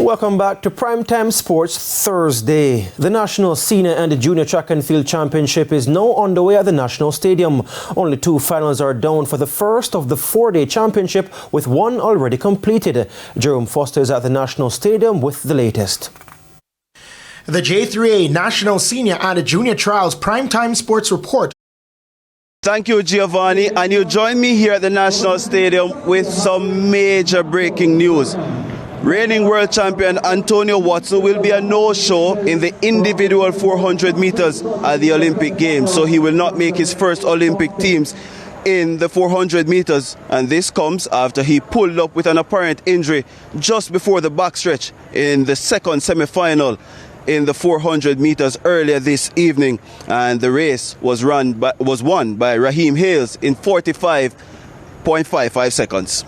Welcome back to Primetime Sports Thursday. The National Senior and Junior Track and Field Championship is now underway at the National Stadium. Only 2 finals are down for the first of the 4-day championship, with one already completed. Jerome Foster is at the National Stadium with the latest. The JAAA National Senior and Junior Trials Primetime Sports Report. Thank you, Giovanni, and you join me here at the National Stadium with some major breaking news. Reigning world champion Antonio Watson will be a no-show in the individual 400 meters at the Olympic Games, so he will not make his first Olympic teams in the 400 meters, and this comes after he pulled up with an apparent injury just before the backstretch in the second semi-final in the 400 meters earlier this evening, and the race was won by Raheem Hales in 45.55 seconds.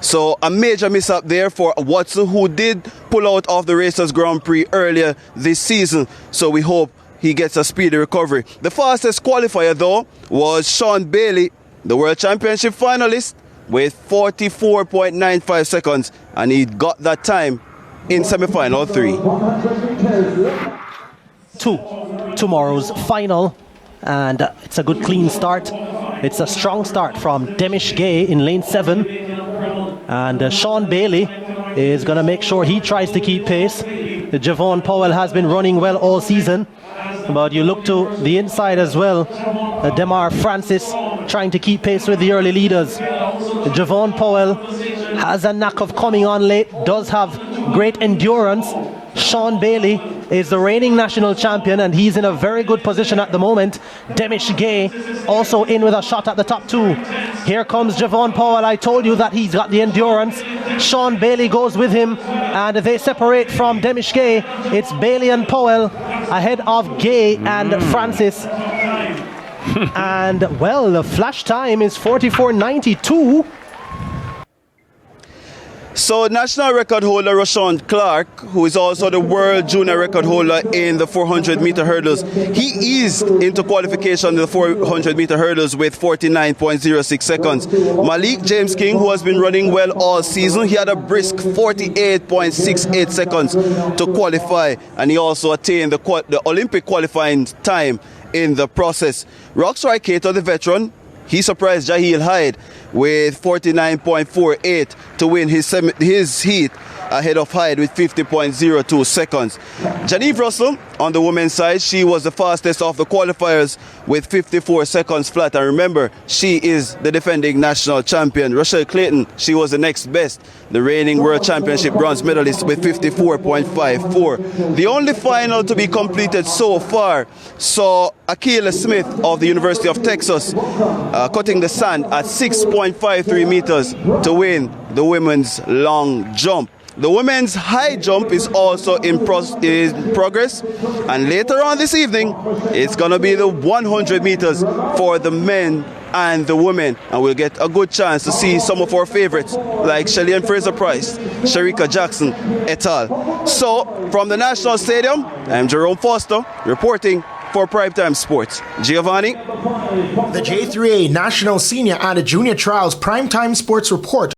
So a major mishap there for Watson, who did pull out of the Racers Grand Prix earlier this season, so we hope he gets a speedy recovery. The fastest qualifier though was Sean Bailey, the World Championship finalist, with 44.95 seconds, and he got that time in semi-final 3. Tomorrow's final, and it's a good clean start. It's a strong start from Demish Gay in lane 7, and Sean Bailey is going to make sure he tries to keep pace. Javon Powell has been running well all season, but you look to the inside as well. Demar Francis trying to keep pace with the early leaders. Javon Powell has a knack of coming on late, does have great endurance. Sean Bailey is the reigning national champion, and he's in a very good position at the moment. Demish Gay also in with a shot at the top 2. Here comes Javon Powell. I told you that he's got the endurance. Sean Bailey goes with him, and they separate from Demish Gay. It's Bailey and Powell ahead of Gay and Francis. And well, the flash time is 44.92. So national record holder Rashawn Clark, who is also the world junior record holder in the 400 meter hurdles, he eased into qualification in the 400 meter hurdles with 49.06 seconds. Malik James King, who has been running well all season, he had a brisk 48.68 seconds to qualify, and he also attained the Olympic qualifying time in the process. Roxroy Cato, the veteran, he surprised Jaheel Hyde with 49.48 to win his heat ahead of Hyde with 50.02 seconds. Janive Russell on the women's side, she was the fastest of the qualifiers with 54 seconds flat. And remember, she is the defending national champion. Rochelle Clayton, she was the next best, the reigning world championship bronze medalist with 54.54. The only final to be completed so far saw Akila Smith of the University of Texas cutting the sand at 6.53 meters to win the women's long jump. The women's high jump is also in progress, and later on this evening it's going to be the 100 meters for the men and the women, and we'll get a good chance to see some of our favorites like Shelly-Ann Fraser-Price, Sharika Jackson et al. So from the National Stadium, I'm Jerome Foster reporting for Primetime Sports. Giovanni? The JAAA National Senior and Junior Trials Primetime Sports Report